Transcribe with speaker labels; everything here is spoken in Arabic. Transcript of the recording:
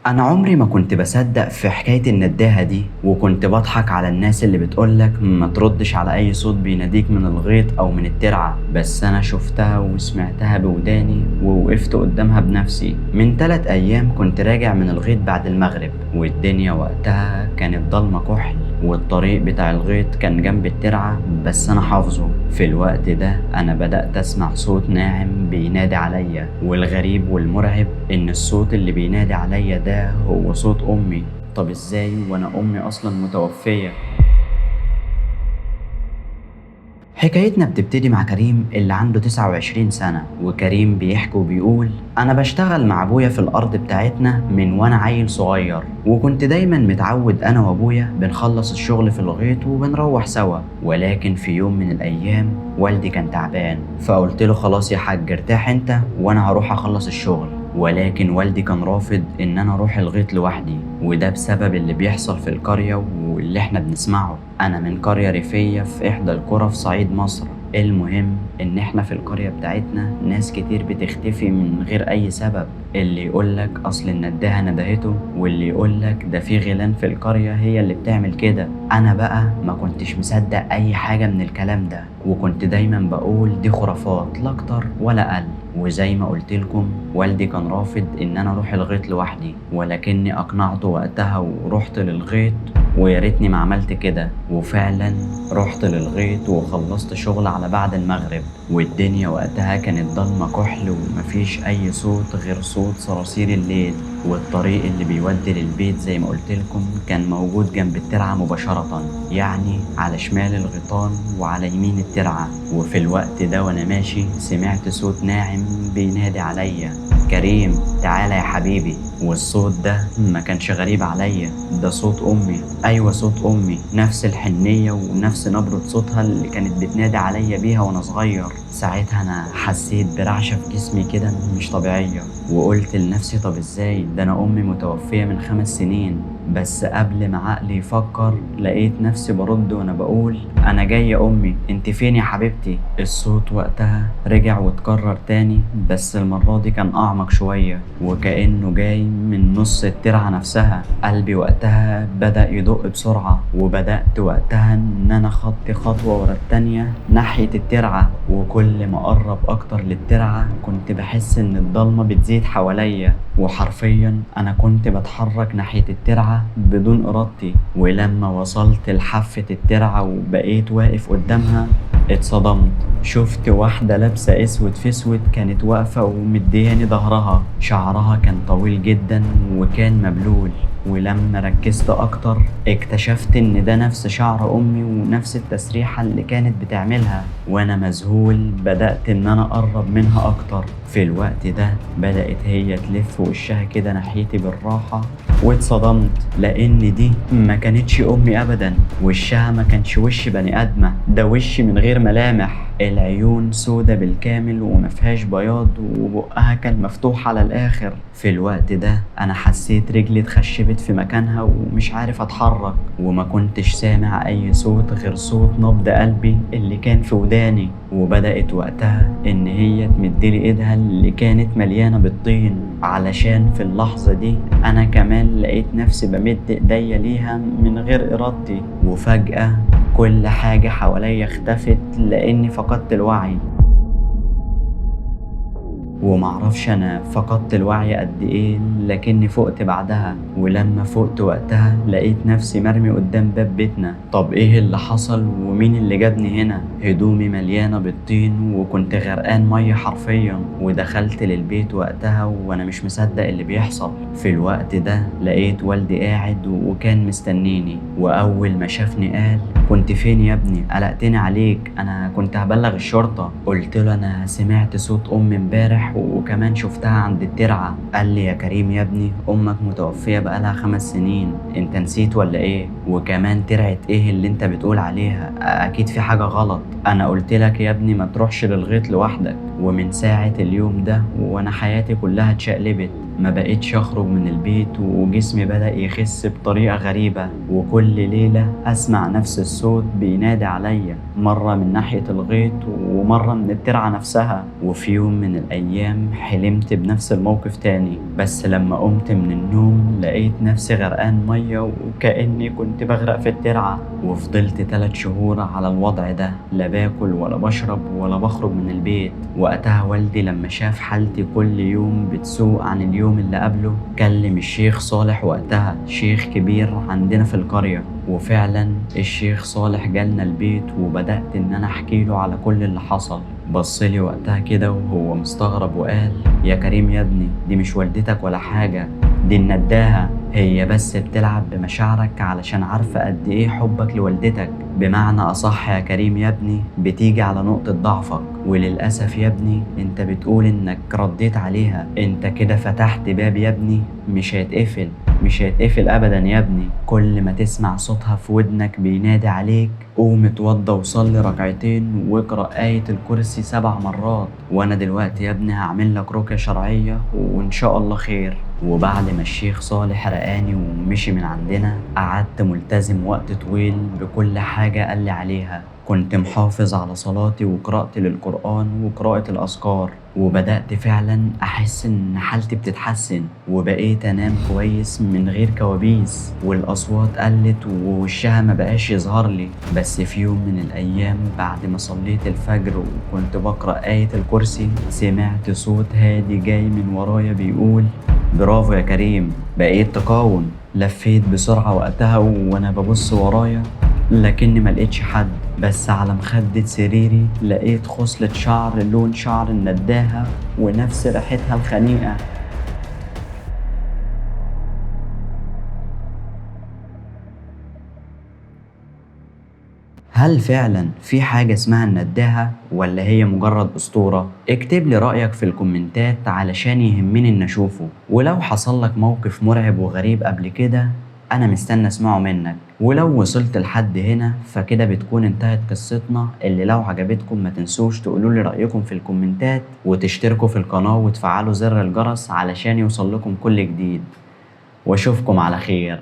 Speaker 1: أنا عمري ما كنت بصدق في حكاية النداهة دي، وكنت بضحك على الناس اللي بتقولك ما تردش على أي صوت بيناديك من الغيط أو من الترعة. بس أنا شفتها وسمعتها بوداني ووقفت قدامها بنفسي. من 3 أيام كنت راجع من الغيط بعد المغرب، والدنيا وقتها كانت ضلمة كحل، والطريق بتاع الغيط كان جنب الترعة بس أنا حافظه. في الوقت ده أنا بدأت أسمع صوت ناعم بينادي عليا، والغريب والمرعب إن الصوت اللي بينادي عليا ده هو صوت أمي. طب إزاي وأنا أمي أصلا متوفية؟ حكايتنا بتبتدي مع كريم اللي عنده 29 سنة، وكريم بيحكي وبيقول: أنا بشتغل مع أبويا في الأرض بتاعتنا من وأنا عيل صغير، وكنت دايما متعود أنا وأبويا بنخلص الشغل في الغيط وبنروح سوا. ولكن في يوم من الأيام والدي كان تعبان، فقلت له: خلاص يا حاج ارتاح أنت وأنا هروح أخلص الشغل. ولكن والدي كان رافض إن أنا أروح الغيط لوحدي، وده بسبب اللي بيحصل في القرية واللي إحنا بنسمعه. أنا من قرية ريفية في إحدى القرى في صعيد مصر. المهم إن إحنا في القرية بتاعتنا ناس كتير بتختفي من غير أي سبب. اللي يقولك أصل النداهة ندهته، واللي يقولك ده في غيلان في القرية هي اللي بتعمل كده. أنا بقى ما كنتش مصدق أي حاجة من الكلام ده، وكنت دايما بقول دي خرافات لا أكتر ولا أقل. وزي ما قلتلكم والدي كان رافض إن أنا أروح الغيط لوحدي، ولكني أقنعته وقتها ورحت للغيط. ويا ريتني ما عملت كده، وفعلا رحت للغيط وخلصت شغل على بعد المغرب، والدنيا وقتها كانت ضلمة كحل ومفيش أي صوت غير صوت صراصير الليل. والطريق اللي بيودي للبيت زي ما قلتلكم كان موجود جنب الترعة مباشرة، يعني على شمال الغيطان وعلى يمين الترعة. وفي الوقت ده وانا ماشي سمعت صوت ناعم بينادي عليا: كريم تعالى يا حبيبي. والصوت ده ما كانش غريب عليا، ده صوت امي. ايوه صوت امي، نفس الحنية ونفس نبرة صوتها اللي كانت بتنادي عليا بيها وانا صغير. ساعتها انا حسيت برعشة في جسمي كده مش طبيعية، وقلت لنفسي طب ازاي ده انا امي متوفية من 5 سنين. بس قبل ما عقلي يفكر لقيت نفسي برد وانا بقول: انا جاي يا امي، انت فين يا حبيبتي؟ الصوت وقتها رجع واتكرر تاني، بس المرة دي كان اعمق شوية وكأنه جاي من نص الترعة نفسها. قلبي وقتها بدأ يدق بسرعة، وبدأت وقتها ان انا خطي خطوة ورا التانية ناحية الترعة. وكل ما اقرب اكتر للترعة كنت بحس ان الضلمة بتزيد حواليا، وحرفيا انا كنت بتحرك ناحية الترعة بدون ارادتي. ولما وصلت لحافة الترعة وبقيت واقف قدامها اتصدمت. شفت واحدة لابسة اسود في اسود كانت واقفة ومدياني ظهرها. شعرها كان طويل جدا وكان مبلول، ولما ركزت اكتر اكتشفت ان ده نفس شعر امي ونفس التسريحة اللي كانت بتعملها. وانا مذهول بدأت ان انا اقرب منها اكتر. في الوقت ده بدأت هي تلف وشها كده ناحيتي بالراحة، واتصدمت لان دي ما كانتش امي ابدا. وشها ما كانش وش بني ادمة، ده وش من غير ملامح. العيون سودة بالكامل ومفيهاش بياض، وبقها كان مفتوح على الاخر. في الوقت ده انا حسيت رجلي اتخشبت في مكانها ومش عارف اتحرك، وما كنتش سامع اي صوت غير صوت نبض قلبي اللي كان في وداني. وبدأت وقتها ان هي تمدلي ايدها اللي كانت مليانة بالطين، علشان في اللحظة دي انا كمان لقيت نفسي بمد ايديا ليها من غير ارادتي. وفجأة كل حاجة حواليا اختفت لاني فقدت الوعي. ومعرفش انا فقدت الوعي قد ايه، لكني فقت بعدها. ولما فقت وقتها لقيت نفسي مرمي قدام باب بيتنا. طب ايه اللي حصل ومين اللي جابني هنا؟ هدومي مليانة بالطين وكنت غرقان مية حرفيا. ودخلت للبيت وقتها وانا مش مصدق اللي بيحصل. في الوقت ده لقيت والدي قاعد وكان مستنيني، واول ما شافني قال: كنت فين يا ابني؟ قلقتني عليك، انا كنت هبلغ الشرطة. قلت له: انا سمعت صوت امي امبارح وكمان شفتها عند الترعة. قال لي: يا كريم يا ابني امك متوفية بقالها 5 سنين، انت نسيت ولا ايه؟ وكمان ترعة ايه اللي انت بتقول عليها؟ اكيد في حاجة غلط. انا قلت لك يا ابني ما تروحش للغيط لوحدك. ومن ساعة اليوم ده وانا حياتي كلها اتشقلبت، ما بقيتش اخرج من البيت وجسمي بدأ يخس بطريقة غريبة. وكل ليلة اسمع نفس الصوت بينادي عليا، مرة من ناحية الغيط ومرة من الترعة نفسها. وفي يوم من الايام حلمت بنفس الموقف تاني، بس لما قمت من النوم لقيت نفسي غرقان مية وكأني كنت بغرق في الترعة، وفضلت 3 شهور على الوضع ده، لا باكل ولا بشرب ولا بخرج من البيت. وقتها والدي لما شاف حالتي كل يوم بتسوء عن اليوم اللي قبله كلم الشيخ صالح، وقتها شيخ كبير عندنا في القرية. وفعلا الشيخ صالح جالنا البيت وبدأت ان انا احكي له على كل اللي حصل. بصلي وقتها كده وهو مستغرب وقال: يا كريم يا ابني، دي مش والدتك ولا حاجة، دي النداهة، هي بس بتلعب بمشاعرك علشان عارفة قد ايه حبك لوالدتك. بمعنى اصح يا كريم يا ابني، بتيجي على نقطة ضعفك، وللأسف يا ابني انت بتقول انك رديت عليها. انت كده فتحت باب يا ابني مش هيتقفل ابدا يا ابني. كل ما تسمع صوتها في ودنك بينادي عليك، قوم اتوضى وصلي ركعتين واقرأ آية الكرسي 7 مرات، وانا دلوقتي يا ابني هعمل لك رقية شرعية وان شاء الله خير. وبعد ما الشيخ صالح رقاني ومشي من عندنا، قعدت ملتزم وقت طويل بكل حاجة قال لي عليها. كنت محافظ على صلاتي وقراءتي للقرآن وقراءة الأذكار، وبدأت فعلا أحس إن حالتي بتتحسن، وبقيت أنام كويس من غير كوابيس، والأصوات قلت ووشها ما بقاش يظهر لي. بس في يوم من الأيام بعد ما صليت الفجر وكنت بقرأ آية الكرسي، سمعت صوت هادي جاي من ورايا بيقول: برافو يا كريم، بقيت تقاوم. لفيت بسرعة وقتها وأنا ببص ورايا، لكني ما لقيتش حد، بس على مخدة سريري لقيت خصلة شعر لون شعر النداهة ونفس ريحتها الخنيقة. هل فعلا في حاجة اسمها النداهة ولا هي مجرد أسطورة؟ اكتب لي رأيك في الكومنتات علشان يهمني ان اشوفه. ولو حصل لك موقف مرعب وغريب قبل كده، انا مستني اسمعه منك. ولو وصلت لحد هنا فكده بتكون انتهت قصتنا، اللي لو عجبتكم ما تنسوش تقولوا لي رأيكم في الكومنتات، وتشتركوا في القناة وتفعلوا زر الجرس علشان يوصل لكم كل جديد. واشوفكم على خير.